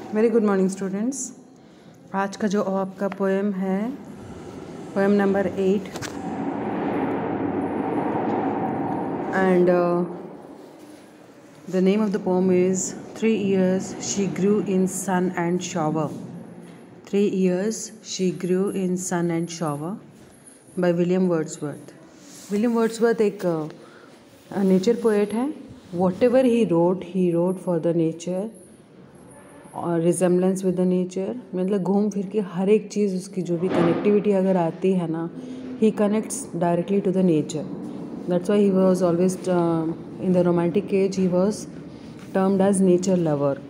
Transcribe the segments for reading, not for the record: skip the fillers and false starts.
Very good morning students. आज का जो आपका पोएम है, poem number 8 and the name of the poem is 3 years she grew in sun and shower. 3 years she grew in sun and shower by William Wordsworth. William Wordsworth एक nature poet है। What ever he wrote for the nature और resemblance with the nature, मतलब घूम फिर के हर एक चीज़ उसकी जो भी कनेक्टिविटी अगर आती है ना, he connects directly to the nature. That's why he was always in the romantic age he was termed as nature lover.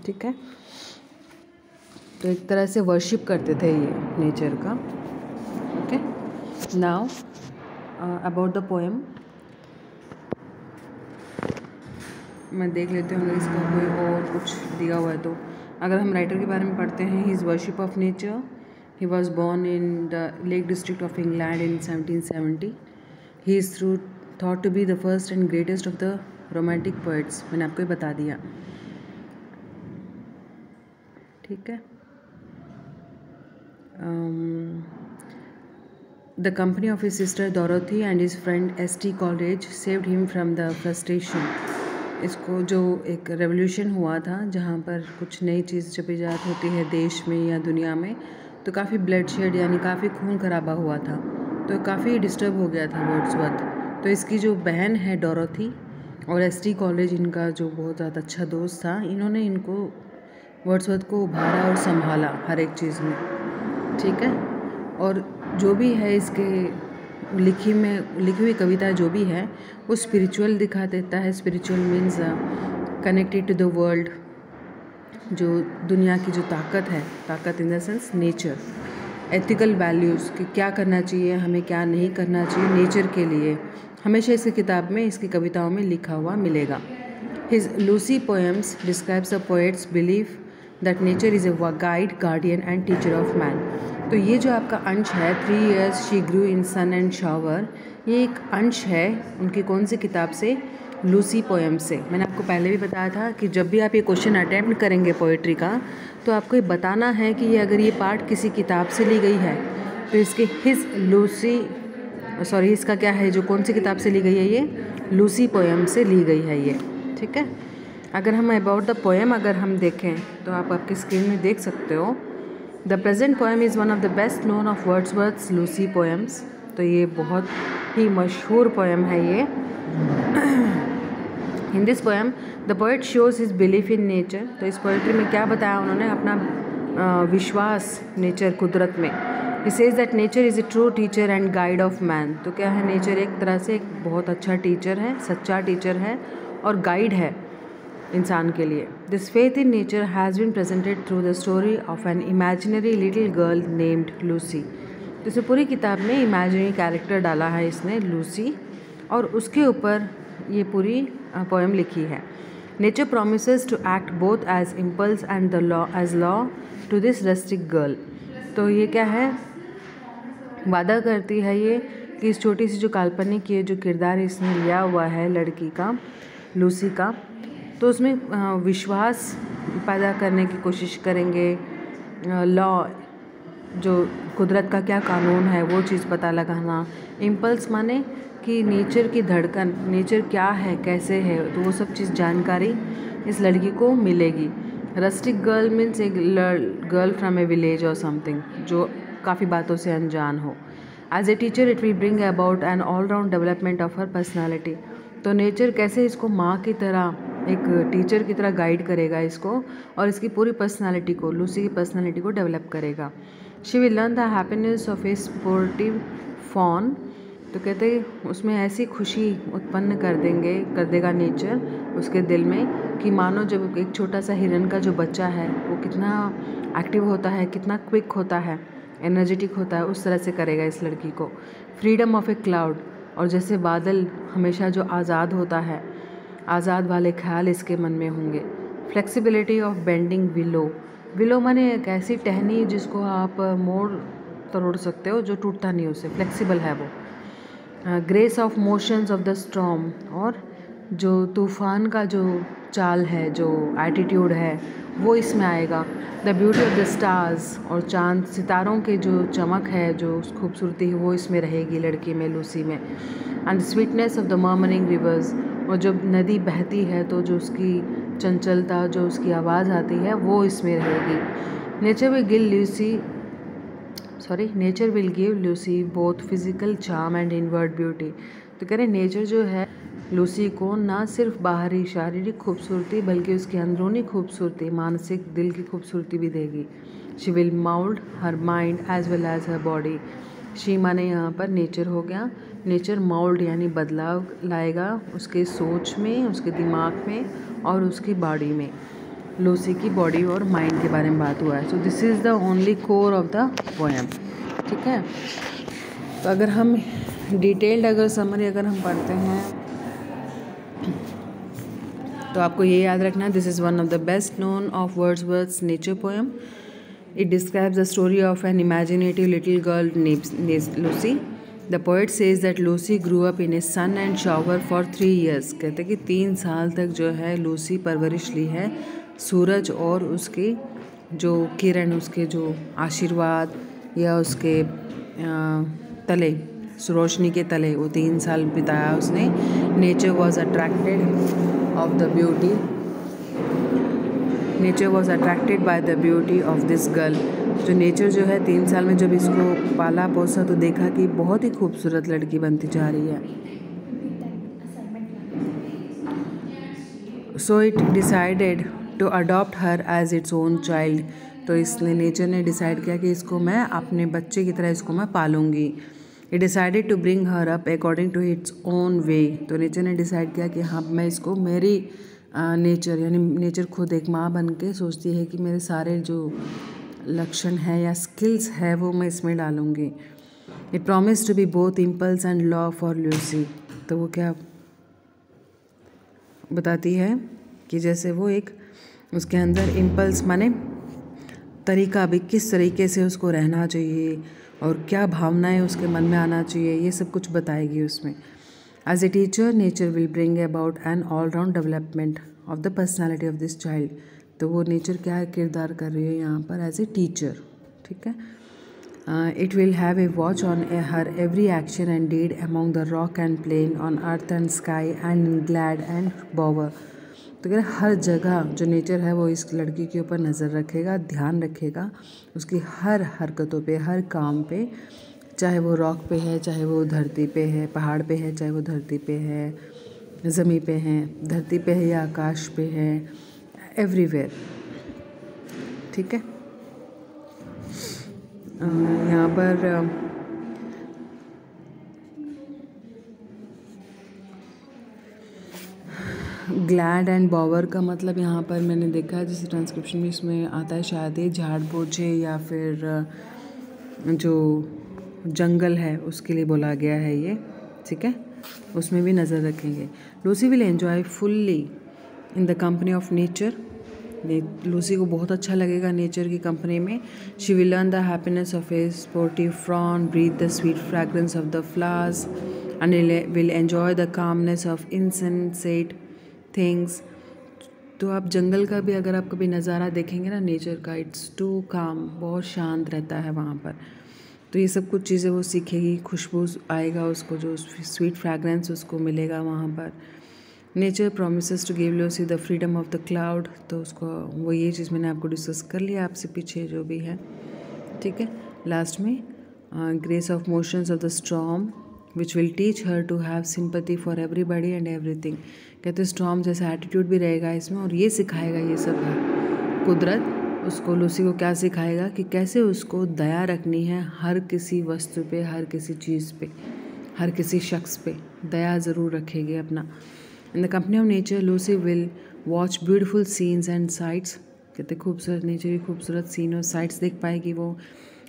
ठीक है, तो एक तरह से वर्शिप करते थे ये नेचर का। Okay, now about the poem मैं देख लेती हूँ अगर इसका कोई और कुछ दिया हुआ है तो। अगर हम राइटर के बारे में पढ़ते हैं, he is worship of nature. He was born in the Lake District of England in 1770। He is through thought to be the first and greatest of the romantic poets. मैंने आपको ये बता दिया, ठीक है। The company of his sister Dorothy and his friend S T. Coleridge saved him from the frustration. इसको जो एक रेवोल्यूशन हुआ था जहाँ पर कुछ नई चीज़ जब ईजाद होती है देश में या दुनिया में, तो काफ़ी ब्लड शेड यानी काफ़ी खून खराबा हुआ था, तो काफ़ी डिस्टर्ब हो गया था वर्ड्सवर्थ। तो इसकी जो बहन है डोरोथी और एस.टी. कॉलेज, इनका जो बहुत ज़्यादा अच्छा दोस्त था, इन्होंने इनको वर्ड्सवर्थ को उभारा और संभाला हर एक चीज़ में, ठीक है। और जो भी है इसके लिखी हुई कविता जो भी है वो स्पिरिचुअल दिखा देता है। Spiritual means connected to the world, जो दुनिया की जो ताकत है, ताकत in the sense nature, ethical values कि क्या करना चाहिए हमें, क्या नहीं करना चाहिए नेचर के लिए, हमेशा इसकी किताब में, इसकी कविताओं में लिखा हुआ मिलेगा। His Lucy poems describes a poet's belief that nature is a guide, guardian and teacher of man. तो ये जो आपका अंश है 3 years she grew in sun and shower, ये एक अंश है उनकी कौन सी किताब से? लूसी पोएम से। मैंने आपको पहले भी बताया था कि जब भी आप ये क्वेश्चन अटैम्प्ट करेंगे पोइट्री का, तो आपको ये बताना है कि ये अगर ये पार्ट किसी किताब से ली गई है तो इसके इसका क्या है, जो कौन सी किताब से ली गई है? ये लूसी पोएम से ली गई है ये, ठीक है। अगर हम अबाउट द पोएम अगर हम देखें तो आप आपकी स्क्रीन में देख सकते हो। The present poem is one of the best known of Wordsworth's Lucy poems. तो ये बहुत ही मशहूर पोएम है ये। In this poem the poet shows his belief in nature. तो इस पोएट्री में क्या बताया उन्होंने? अपना विश्वास नेचर, कुदरत में। He says that nature is a true teacher and guide of man. तो क्या है, नेचर एक तरह से एक बहुत अच्छा टीचर है, सच्चा टीचर है और गाइड है इंसान के लिए। This faith in nature has been presented through the story of an imaginary little girl named Lucy. तो इसे पूरी किताब में इमेजिनरी कैरेक्टर डाला है इसने, लूसी, और उसके ऊपर ये पूरी पोएम लिखी है। Nature promises to act both as impulse and the law as law to this rustic girl. तो ये क्या है, वादा करती है ये कि इस छोटी सी जो काल्पनिक ये जो किरदार इसने लिया हुआ है लड़की का, लूसी का, तो उसमें विश्वास पैदा करने की कोशिश करेंगे। लॉ, जो कुदरत का क्या कानून है वो चीज़ पता लगाना। इम्पल्स माने कि नेचर की धड़कन, नेचर क्या है, कैसे है, तो वो सब चीज़ जानकारी इस लड़की को मिलेगी। रस्टिक गर्ल मीन्स एक गर्ल फ्रॉम ए विलेज और समथिंग, जो काफ़ी बातों से अनजान हो। As a teacher it will bring about an all round development of her personality. तो नेचर कैसे इसको माँ की तरह, एक टीचर की तरह गाइड करेगा इसको, और इसकी पूरी पर्सनालिटी को, लूसी की पर्सनालिटी को डेवलप करेगा। She will learn the happiness of a sportive fawn. तो कहते हैं उसमें ऐसी खुशी उत्पन्न कर देगा नेचर उसके दिल में कि मानो जब एक छोटा सा हिरन का जो बच्चा है वो कितना एक्टिव होता है, कितना क्विक होता है, एनर्जेटिक होता है, उस तरह से करेगा इस लड़की को। फ्रीडम ऑफ ए क्लाउड, और जैसे बादल हमेशा जो आज़ाद होता है, आज़ाद वाले ख्याल इसके मन में होंगे। Flexibility of bending willow. Willow माने एक ऐसी टहनी जिसको आप मोड़ तोड़ सकते हो, जो टूटता नहीं, उससे फ्लेक्सिबल है वो। Grace of motions of the storm, और जो तूफ़ान का जो चाल है, जो एटीट्यूड है, वो इसमें आएगा। The beauty of the stars, और चांद सितारों के जो चमक है, जो खूबसूरती है, वो इसमें रहेगी लड़की में, लूसी में। And sweetness of the murmuring reverse, और जब नदी बहती है तो जो उसकी चंचलता, जो उसकी आवाज़ आती है, वो इसमें रहेगी। Nature will give Lucy both physical charm and inward beauty. तो कह रहे नेचर जो है लूसी को ना सिर्फ बाहरी शारीरिक खूबसूरती बल्कि उसकी अंदरूनी खूबसूरती, मानसिक दिल की खूबसूरती भी देगी। She will mould her mind as well as her body. She माने यहाँ पर नेचर हो गया। नेचर माउल्ड यानी बदलाव लाएगा उसके सोच में, उसके दिमाग में और उसकी बॉडी में। लूसी की बॉडी और माइंड के बारे में बात हुआ है। So this is the only core of the poem. ठीक है, तो अगर हम डिटेल्ड अगर समरी अगर हम पढ़ते हैं तो आपको ये याद रखना, this is one of the best known of Wordsworth's nature poem. It describes the story of an imaginative little girl named Lucy. The poet says that Lucy grew up in a sun and shower for 3 years. कहते हैं कि 3 साल तक जो है Lucy परवरिश ली है सूरज और उसके जो किरण, उसके जो आशीर्वाद या उसके तले, रोशनी के तले, वो 3 साल बिताया उसने. Nature was attracted by the beauty of this girl. जो नेचर जो है 3 साल में जब इसको पाला पोसा तो देखा कि बहुत ही खूबसूरत लड़की बनती जा रही है. So it decided to adopt her as its own child. तो इसलिए नेचर ने डिसाइड किया कि इसको मैं अपने बच्चे की तरह इसको मैं पालूंगी. It decided to bring her up according to its own way. तो नेचर ने डिसाइड किया कि हाँ, मैं इसको मेरी नेचर यानी नेचर खुद एक माँ बन के सोचती है कि मेरे सारे जो लक्षण है या स्किल्स है वो मैं इसमें डालूँगी. It promise to be both impulse and law for Lucy. तो वो क्या बताती है कि जैसे वो एक उसके अंदर इम्पल्स माने तरीका भी, किस तरीके से उसको रहना चाहिए और क्या भावनाएं उसके मन में आना चाहिए, ये सब कुछ बताएगी उसमें. As a teacher, nature will bring about an all-round development of the personality of this child. तो वो नेचर क्या किरदार कर रही है यहाँ पर एज ए टीचर. ठीक है. It will have a watch on her every action and deed among the rock and plain, on earth and sky, and in glad and bower. तो कह रहे हर जगह जो नेचर है वो इस लड़की के ऊपर नज़र रखेगा, ध्यान रखेगा उसकी हर हरकतों पे, हर काम पे, चाहे वो रॉक पे है, चाहे वो धरती पे है, पहाड़ पे है, चाहे वो धरती पे है, ज़मीन पे है, धरती पे है या आकाश पे है, एवरीवेयर. ठीक है. यहाँ पर ग्लैड एंड बॉवर का मतलब यहाँ पर मैंने देखा है, जैसे ट्रांसक्रिप्शन में इसमें आता है शायद ये झाड़ पोछे या फिर जो जंगल है उसके लिए बोला गया है ये. ठीक है, उसमें भी नज़र रखेंगे. Lucy will enjoy fully in the company of nature. Lucy को बहुत अच्छा लगेगा नेचर की कंपनी में. She will learn the happiness of a sportive fawn, breathe the sweet fragrance of the flowers, and will enjoy the calmness of insensate things. तो आप जंगल का भी अगर आप कभी नज़ारा देखेंगे ना नेचर का, इट्स टू काम, बहुत शांत रहता है वहाँ पर. तो ये सब कुछ चीज़ें वो सीखेगी, खुशबू आएगा उसको, जो स्वीट फ्रैग्रेंस उसको मिलेगा वहाँ पर. Nature promises to give Lucy the freedom of the cloud. तो उसको वो ये चीज़ मैंने आपको डिस्कस कर लिया आपसे पीछे जो भी है. ठीक है. लास्ट में grace of motions of the storm which will teach her to have sympathy for everybody and everything. कहते स्टॉर्म जैसा एटीट्यूड भी रहेगा इसमें और ये सिखाएगा ये सब है कुदरत. उसको लूसी को क्या सिखाएगा कि कैसे उसको दया रखनी है हर किसी वस्तु पे, हर किसी चीज़ पे, हर किसी शख्स पे दया ज़रूर रखेगी अपना. इन the company of nature Lucy will watch beautiful scenes and sites. कहते खूबसूरत नेचर की खूबसूरत सीन और साइट्स देख पाएगी वो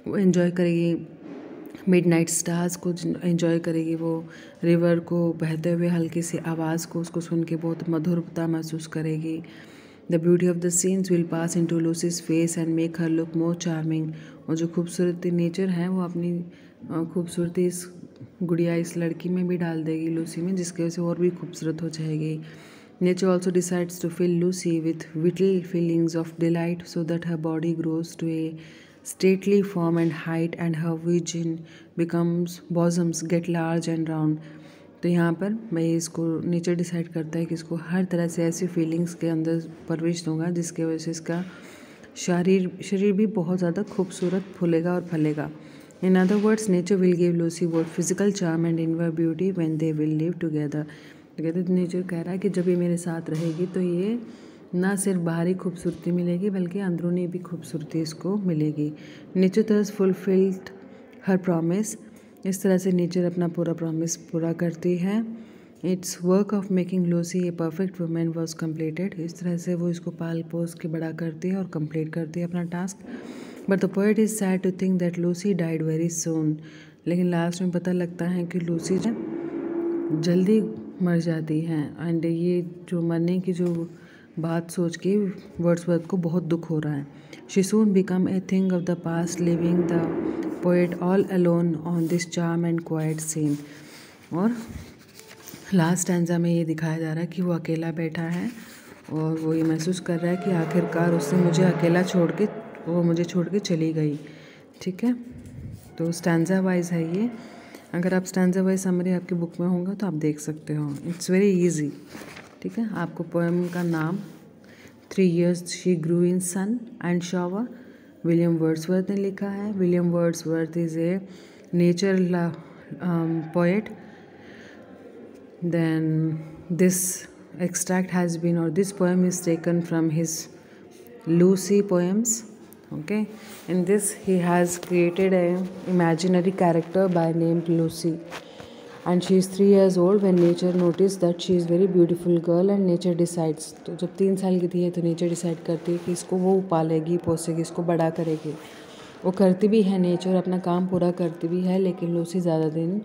एंजॉय करेगी. मिडनाइट स्टार्स को एंजॉय करेगी वो. रिवर को बहते हुए हल्की सी आवाज़ को उसको सुन के बहुत मधुरता महसूस करेगी. The beauty of the scenes will pass into Lucy's face and make her look more charming. और जो खूबसूरती नेचर है वो अपनी खूबसूरती इस गुड़िया, इस लड़की में भी डाल देगी लूसी में, जिसकी वजह से और भी खूबसूरत हो जाएगी. Nature also decides to fill Lucy with vital feelings of delight so that her body grows to a stately form and height and her vision becomes bosoms get large and round. तो यहाँ पर मैं इसको nature decide करता है कि इसको हर तरह से ऐसी फीलिंग्स के अंदर परवरिश दूंगा जिसकी वजह से इसका शरीर भी बहुत ज़्यादा खूबसूरत फूलेगा और फलेगा. In other words nature will give Lucy both physical charm and inner beauty when they will live together. तो कहते नेचर कह रहा है कि जब ये मेरे साथ रहेगी तो ये ना सिर्फ बाहरी खूबसूरती मिलेगी बल्कि अंदरूनी भी खूबसूरती इसको मिलेगी. नेचर थस फुलफिल्ड हर प्रॉमिस. इस तरह से नेचर अपना पूरा प्रॉमिस पूरा करती है. It's work of making Lucy a perfect women was completed. इस तरह से वो इसको पाल पोस के बड़ा करती है और कंप्लीट करती है अपना task. But the poet is sad to think that Lucy died very soon. लेकिन लास्ट में पता लगता है कि लूसी जल्दी मर जाती हैं. एंड ये जो मरने की जो बात सोच के वर्ड्सवर्थ को बहुत दुख हो रहा है. She soon become a thing of the past living the poet all alone on this charm and quiet scene. और लास्ट स्टैंजा में ये दिखाया जा रहा है कि वो अकेला बैठा है और वो ये महसूस कर रहा है कि आखिरकार उसने मुझे अकेला वो मुझे छोड़ के चली गई. ठीक है, तो स्टैंजा वाइज है ये. अगर आप स्टैंजा वाइज समरी आपकी बुक में होगा तो आप देख सकते हो. It's very easy. ठीक है, आपको पोएम का नाम 3 years she grew in sun and shower William Wordsworth ने लिखा है. William Wordsworth is a nature poet. Then this extract has been, or this poem is taken from his Lucy poems. Okay, in this he has created a imaginary character by named Lucy, and she is 3 years old when nature noticed that she is very beautiful girl and nature decides. तो जब 3 साल की थी है तो nature decide करती है कि इसको वो पालेगी पोसेगी इसको बड़ा करेगी. वो करती भी है, नेचर अपना काम पूरा करती भी है, लेकिन लूसी ज़्यादा दिन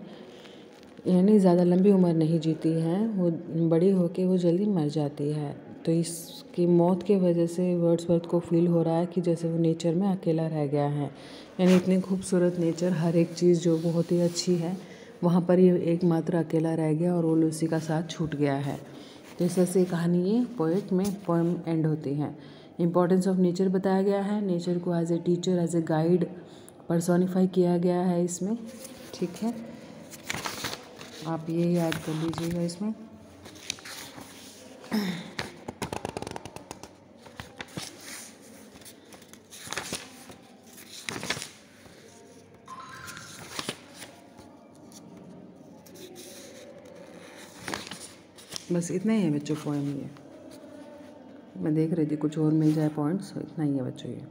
यानी ज़्यादा लंबी उम्र नहीं जीती है. वो बड़ी होके वो जल्दी मर जाती है. तो इसकी मौत की वजह से वर्ड्सवर्थ को फील हो रहा है कि जैसे वो नेचर में अकेला रह गया है. यानी इतनी खूबसूरत नेचर, हर एक चीज़ जो बहुत ही अच्छी है वहाँ पर ये एकमात्र अकेला रह गया और वो लूसी का साथ छूट गया है. तो इस तरह से कहानी ये पोएम एंड होती है. इम्पोर्टेंस ऑफ नेचर बताया गया है. नेचर को as a teacher as a guide personify किया गया है इसमें. ठीक है, आप ये याद कर लीजिएगा इसमें. बस इतना ही है बच्चों पोएम. ये मैं देख रही थी कुछ और मिल जाए पॉइंट्स. इतना ही है बच्चों ये.